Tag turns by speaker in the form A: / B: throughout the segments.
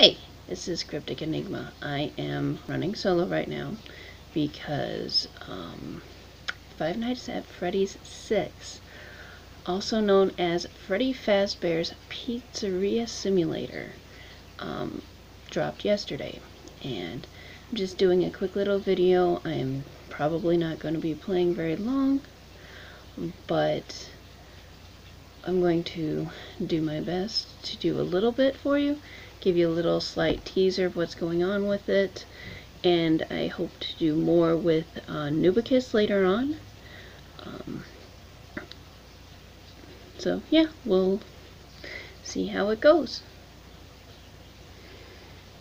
A: Hey, this is Cryptic Enigma. I am running solo right now because Five Nights at Freddy's 6, also known as Freddy Fazbear's Pizzeria Simulator, dropped yesterday. And I'm just doing a quick little video. I'm probably not going to be playing very long, but I'm going to do my best to do a little bit for you, give you a little slight teaser of what's going on with it, and I hope to do more with Noobs later on. So yeah, we'll see how it goes.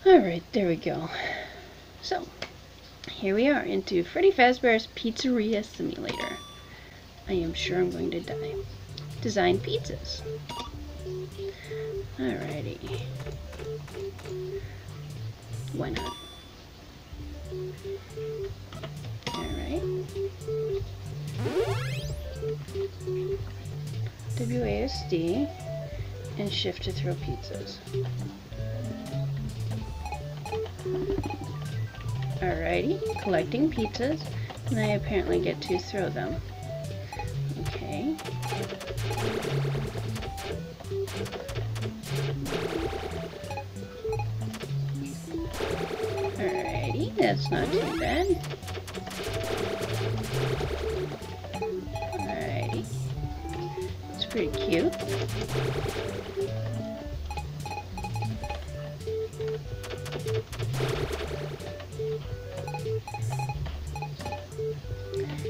A: Alright, there we go. So, here we are into Freddy Fazbear's Pizzeria Simulator. I am sure I'm going to die. Design pizzas. Alrighty. Why not? Alright. WASD and shift to throw pizzas. Alrighty, collecting pizzas, and I apparently get to throw them. Okay. Alrighty, that's not too bad. Alrighty. It's pretty cute.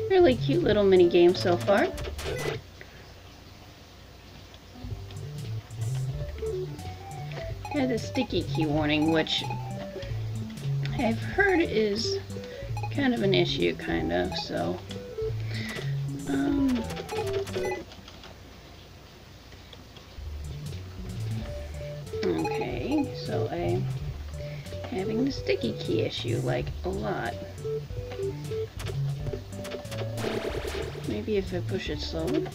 A: Really cute little mini game so far. Has a sticky key warning, which I've heard is kind of an issue, so okay, so I'm having the sticky key issue, like, a lot. Maybe if I push it slowly.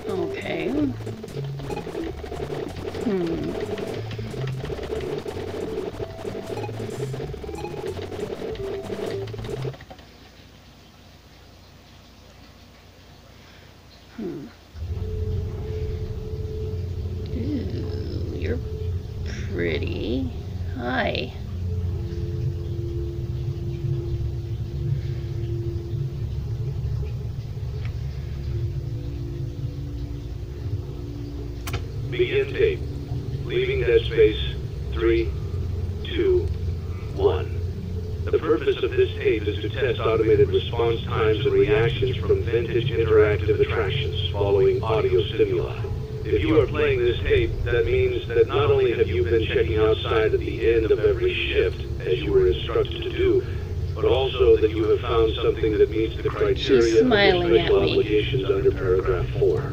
A: Okay. Ooh, you're pretty. Hi.
B: Begin tape. Leaving dead space. 3, 2, 1. The purpose of this tape is to test automated response times and reactions from vintage interactive attractions following audio stimuli. If you are playing this tape, that means that not only have you been checking outside at the end of every shift, as you were instructed to do, but also that you have found something that meets the criteria of your special obligations under paragraph 4.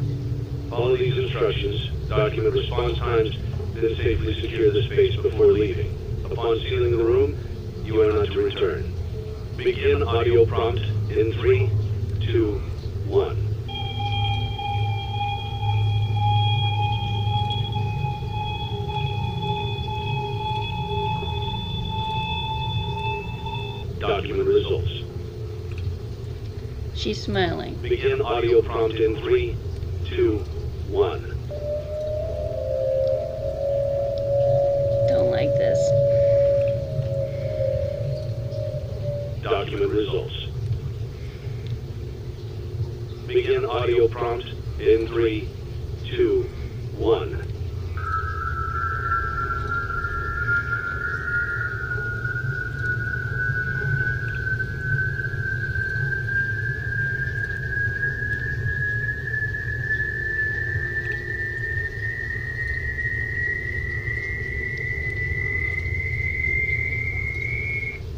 B: Follow these instructions, document response times, then safely secure the space before leaving. Upon sealing the room, you are not to return. Begin audio prompt in 3, 2, 1. Document results.
A: She's smiling.
B: Begin audio prompt in 3, 2, 1.
A: Don't like this.
B: Document results. Begin audio prompt in 3, 2, 1.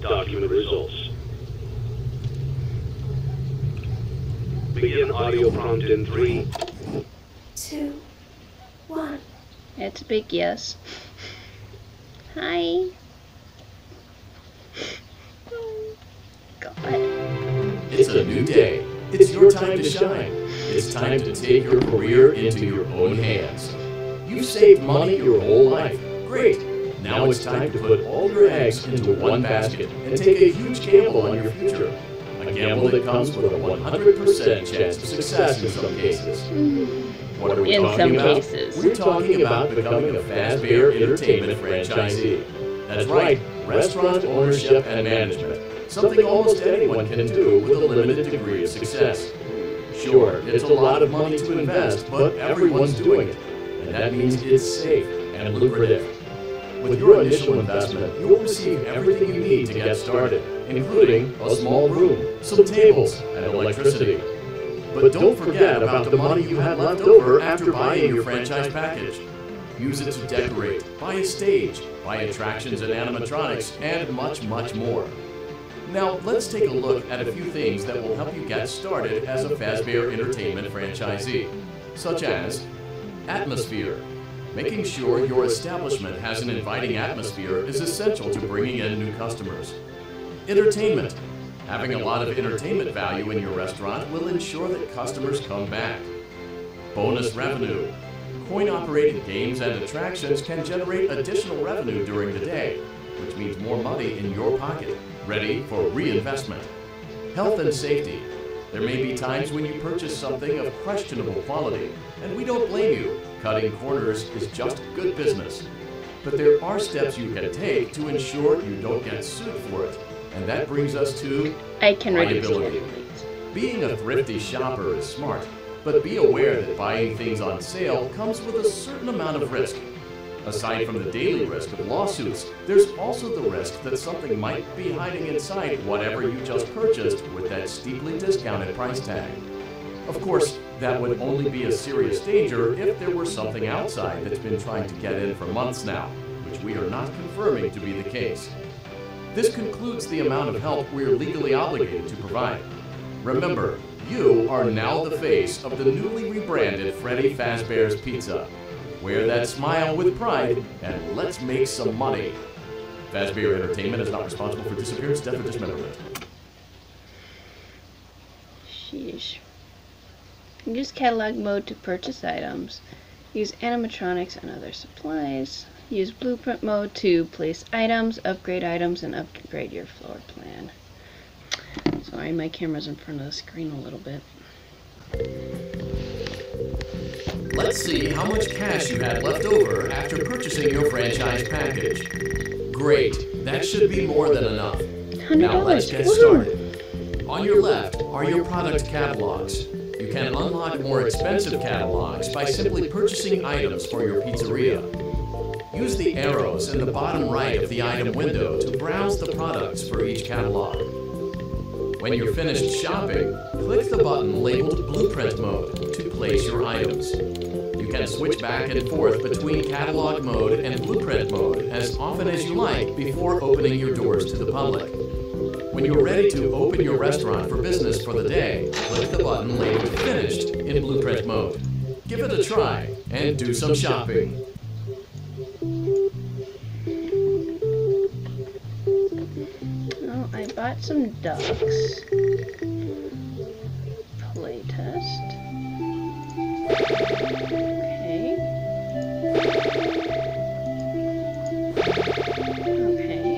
B: Document results. Begin audio prompt in 3,
C: 2, 1.
A: It's a big yes. Hi. Oh, God.
D: It's a new day. It's your time to shine. It's time to take your career into your own hands. You've saved money your whole life. Great. Now it's time to put all your eggs into one basket and take a huge gamble on your future. A gamble that comes with a 100% chance of success in some cases. What are we talking about?
A: Cases.
D: We're talking about becoming a Fazbear Entertainment franchisee. That's right, restaurant ownership and management. Something almost anyone can do with a limited degree of success. Sure, it's a lot of money to invest, but everyone's doing it. And that means it's safe and lucrative. With your initial investment, you'll receive everything you need to get started, including a small room, some tables, and electricity. But don't forget about the money you had left over after buying your franchise package. Use it to decorate, buy a stage, buy attractions and animatronics, and much, much more. Now, let's take a look at a few things that will help you get started as a Fazbear Entertainment franchisee, such as atmosphere. Making sure your establishment has an inviting atmosphere is essential to bringing in new customers. Entertainment. Having a lot of entertainment value in your restaurant will ensure that customers come back. Bonus revenue. Coin-operated games and attractions can generate additional revenue during the day, which means more money in your pocket, ready for reinvestment. Health and safety. There may be times when you purchase something of questionable quality, and we don't blame you. Cutting corners is just good business. But there are steps you can take to ensure you don't get sued for it. And that brings us to liability. Being a thrifty shopper is smart, but be aware that buying things on sale comes with a certain amount of risk. Aside from the daily risk of lawsuits, there's also the risk that something might be hiding inside whatever you just purchased with that steeply discounted price tag. Of course, that would only be a serious danger if there were something outside that's been trying to get in for months now, which we are not confirming to be the case. This concludes the amount of help we are legally obligated to provide. Remember, you are now the face of the newly rebranded Freddy Fazbear's Pizza. Wear that smile with pride, and let's make some money. Fazbear Entertainment is not responsible for disappearance, death, or dismemberment.
A: Sheesh. Use catalog mode to purchase items. Use animatronics and other supplies. Use blueprint mode to place items, upgrade items, and upgrade your floor plan. Sorry, my camera's in front of the screen a little bit.
D: Let's see how much cash you had left over after purchasing your franchise package. Great, that should be more than enough.
A: $100.
D: Now let's get started. On your left are your product catalogs. You can unlock more expensive catalogs by simply purchasing items for your pizzeria. Use the arrows in the bottom right of the item window to browse the products for each catalog. When you're finished shopping, click the button labeled Blueprint Mode to place your items. You can switch back and forth between Catalog Mode and Blueprint Mode as often as you like before opening your doors to the public. When you're ready to open your restaurant for business for the day, click the button labeled Finished in Blueprint Mode. Give it a try and do some shopping.
A: Oh, I bought some ducks. Playtest. Okay. Okay.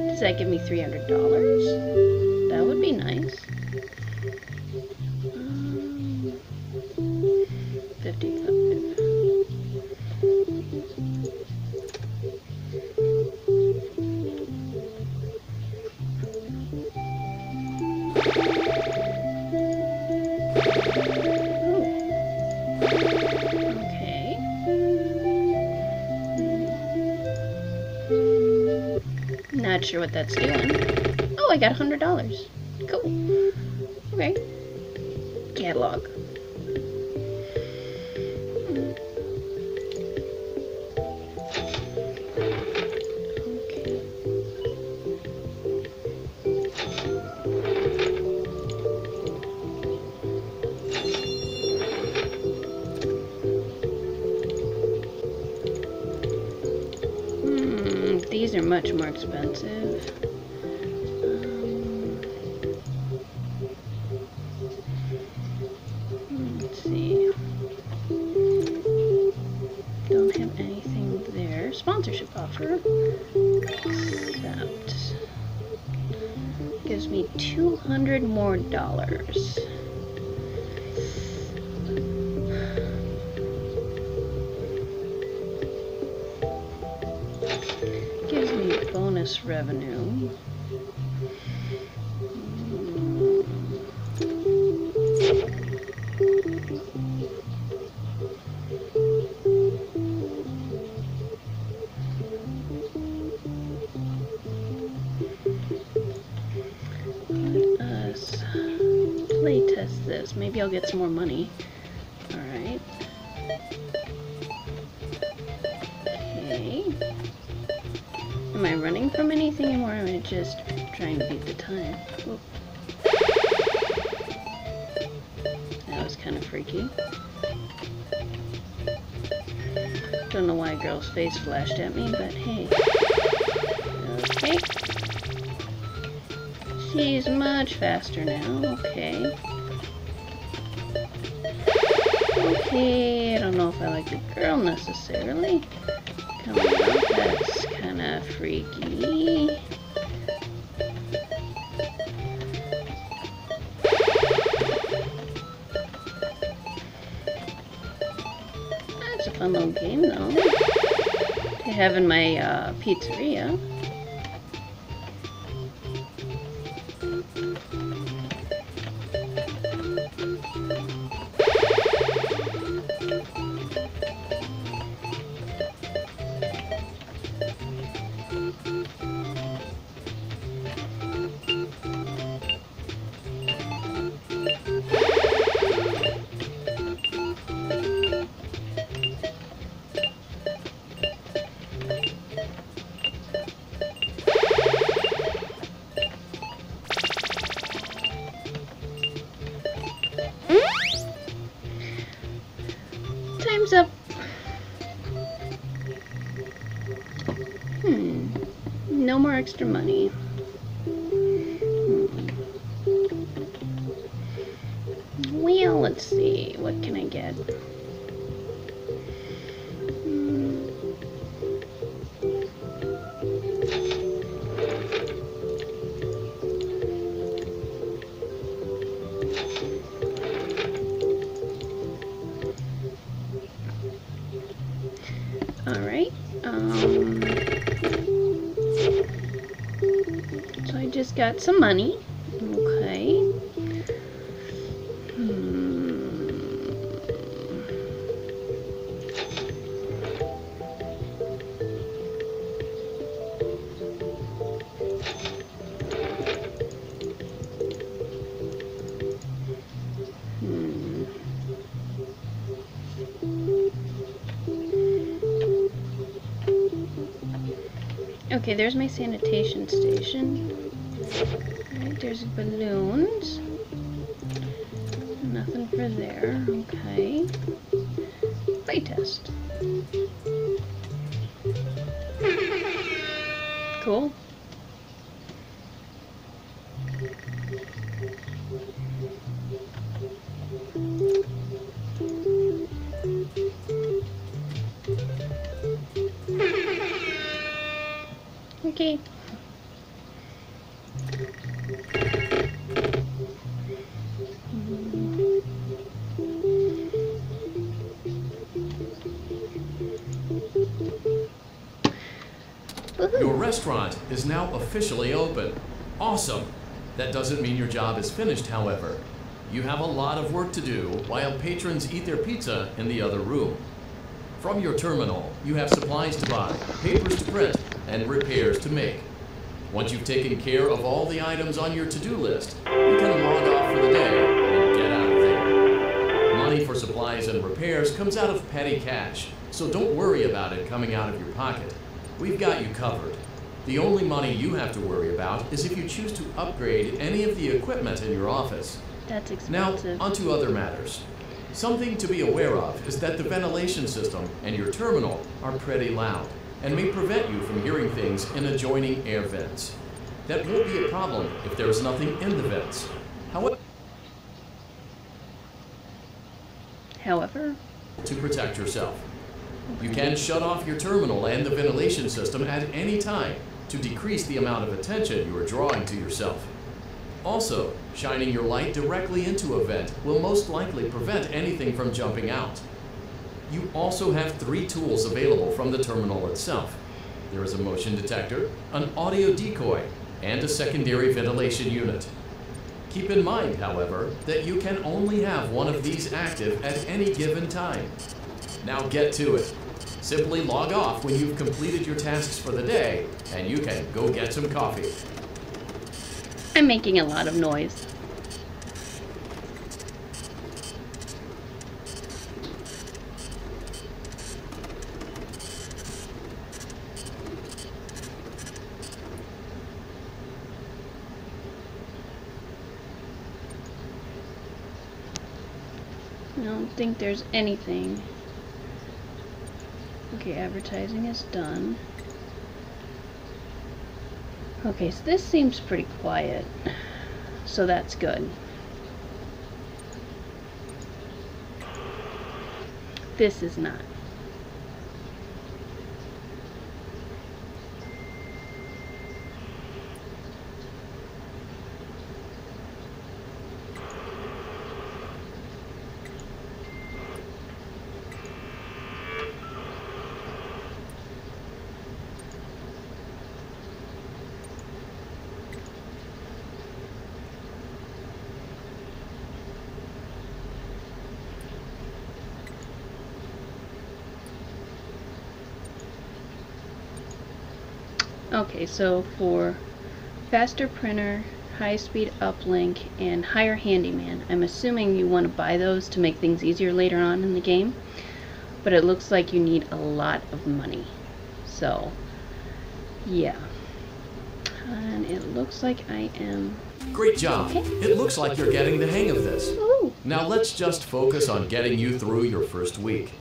A: Does that give me $300? That would be nice. 55. Okay. Not sure what that's doing. Oh, I got $100. Cool. Okay. Catalog. These are much more expensive. Let's see. Don't have anything there. Sponsorship offer. Accept. Gives me $200 more. Gives me bonus revenue. Let us play test this. Maybe I'll get some more money. Alright. Okay. Am I running from anything anymore, or am I just trying to beat the time? Whoop. That was kind of freaky. Don't know why a girl's face flashed at me, but hey. Okay. She's much faster now. Okay. Okay, I don't know if I like the girl necessarily. Coming up, that's kind of freaky. That's a fun little game, though, to have in my pizzeria. Time's up. No more extra money. Well, let's see. What can I get? Alright, so I just got some money. Okay. Okay, there's my sanitation station. Alright, there's balloons. Nothing for there. Okay. Playtest. Cool. Okay.
D: Your restaurant is now officially open. Awesome. That doesn't mean your job is finished, however. You have a lot of work to do while patrons eat their pizza in the other room. From your terminal, you have supplies to buy, papers to print, and repairs to make. Once you've taken care of all the items on your to-do list, you can log off for the day and get out of there. Money for supplies and repairs comes out of petty cash, so don't worry about it coming out of your pocket. We've got you covered. The only money you have to worry about is if you choose to upgrade any of the equipment in your office.
A: That's
D: Now,
A: expensive.
D: onto other matters. Something to be aware of is that the ventilation system and your terminal are pretty loud and may prevent you from hearing things in adjoining air vents. That won't be a problem if there is nothing in the vents.
A: However,
D: To protect yourself, you can shut off your terminal and the ventilation system at any time to decrease the amount of attention you are drawing to yourself. Also, shining your light directly into a vent will most likely prevent anything from jumping out. You also have 3 tools available from the terminal itself. There is a motion detector, an audio decoy, and a secondary ventilation unit. Keep in mind, however, that you can only have one of these active at any given time. Now get to it. Simply log off when you've completed your tasks for the day, and you can go get some coffee.
A: I'm making a lot of noise. I don't think there's anything. Okay, advertising is done. Okay, so this seems pretty quiet, so that's good. This is not. Okay, so for faster printer, high-speed uplink, and higher handyman, I'm assuming you want to buy those to make things easier later on in the game, but it looks like you need a lot of money. So, yeah. And it looks like I am...
D: Great job.
A: Okay.
D: It looks like you're getting the hang of this.
A: Ooh.
D: Now let's just focus on getting you through your first week.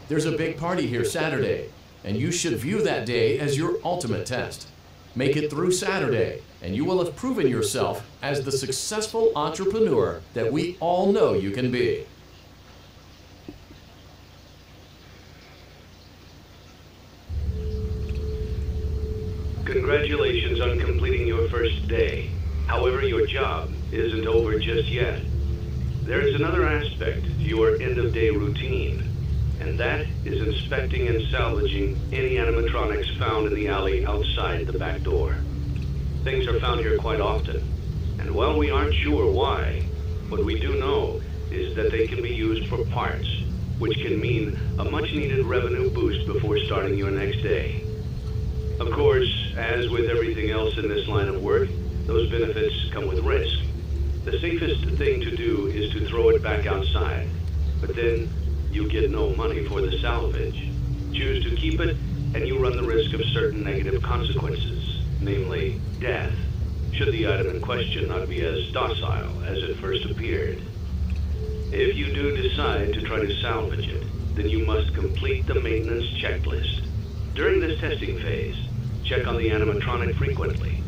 D: There's a big party here Saturday, and you should view that day as your ultimate test. Make it through Saturday, and you will have proven yourself as the successful entrepreneur that we all know you can be.
B: Congratulations on completing your first day. However, your job isn't over just yet. There is another aspect to your end-of-day routine, and that is inspecting and salvaging any animatronics found in the alley outside the back door. Things are found here quite often, and while we aren't sure why, what we do know is that they can be used for parts, which can mean a much-needed revenue boost before starting your next day. Of course, as with everything else in this line of work, those benefits come with risk. The safest thing to do is to throw it back outside, but then you get no money for the salvage. Choose to keep it, and you run the risk of certain negative consequences, namely death, should the item in question not be as docile as it first appeared. If you do decide to try to salvage it, then you must complete the maintenance checklist. During this testing phase, check on the animatronic frequently.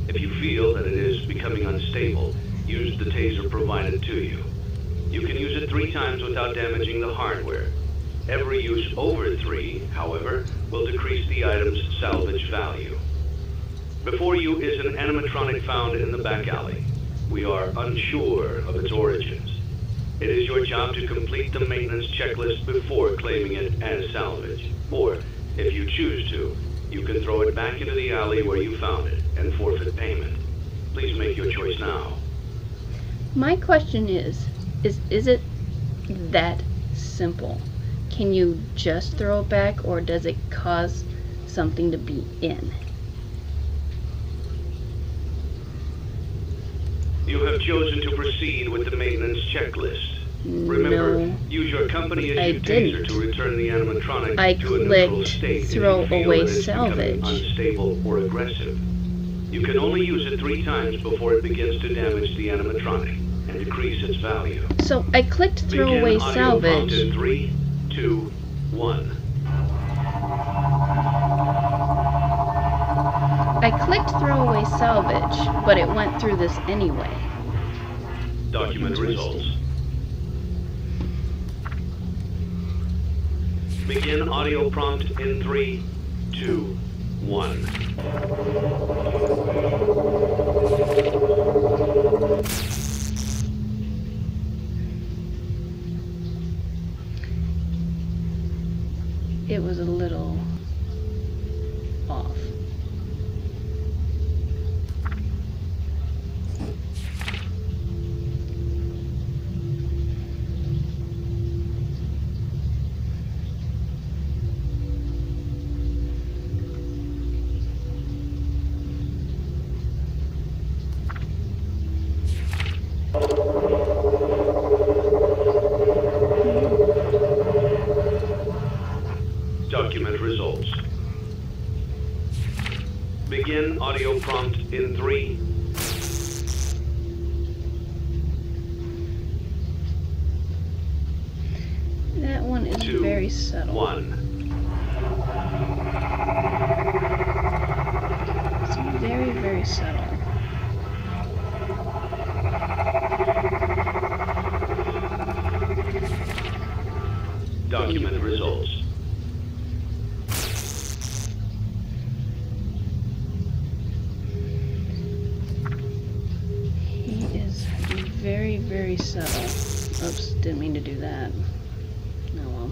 B: If you feel that it is becoming unstable, use the taser provided to you. You can use it 3 times without damaging the hardware. Every use over 3, however, will decrease the item's salvage value. Before you is an animatronic found in the back alley. We are unsure of its origins. It is your job to complete the maintenance checklist before claiming it as salvage. Or, if you choose to, you can throw it back into the alley where you found it and forfeit payment. Please make your choice now.
A: My question is it that simple? Can you just throw it back, or does it cause something to be in?
B: You have chosen to proceed with the maintenance checklist. Remember,
A: No,
B: use your company
A: I
B: issued
A: didn't.
B: taser to return the animatronic
A: I
B: to a neutral
A: clicked
B: state if
A: throw
B: you feel
A: away
B: it is becoming
A: salvage.
B: unstable or aggressive. You can only use it 3 times before it begins to damage the animatronic and decrease its value.
A: So I clicked throw
B: Begin
A: away
B: audio prompt
A: salvage.
B: in 3, 2, 1.
A: I clicked throw away salvage, but it went through this anyway.
B: Document results. Begin audio prompt in 3, 2, 1.
A: It was a little off.
B: Document results. Begin audio prompt in 3.
A: That one is
B: 2,
A: very subtle.
B: 1.
A: It's very, very subtle.
B: Document results.
A: He is very, very subtle. Oops, didn't mean to do that. Oh well.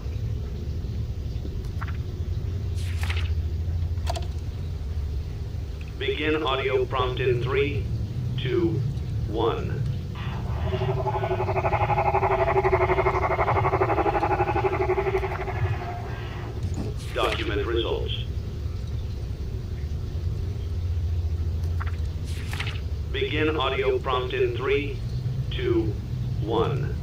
B: Begin audio prompt in 3, 2, 1. Document results. Begin audio prompt in 3, 2, 1.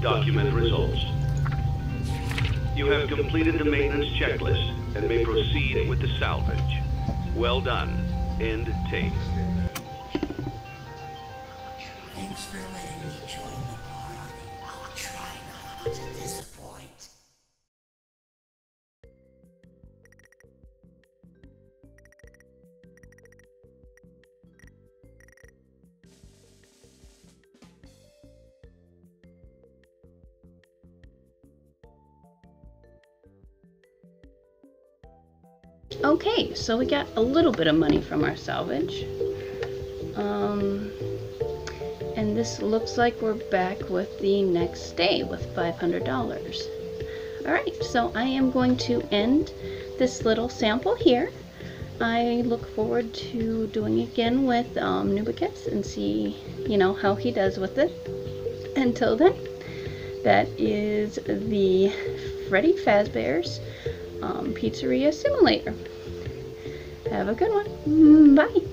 B: Document results. You have completed the maintenance checklist and may proceed with the salvage. Well done. End tape.
C: Thanks for letting me join the party. I'll try not to disappoint.
A: Okay, so we got a little bit of money from our salvage. And this looks like we're back with the next day with $500. Alright, so I am going to end this little sample here. I look forward to doing it again with Noobs and see, how he does with it. Until then, that is the Freddy Fazbear's Pizzeria Simulator. Have a good one. Bye.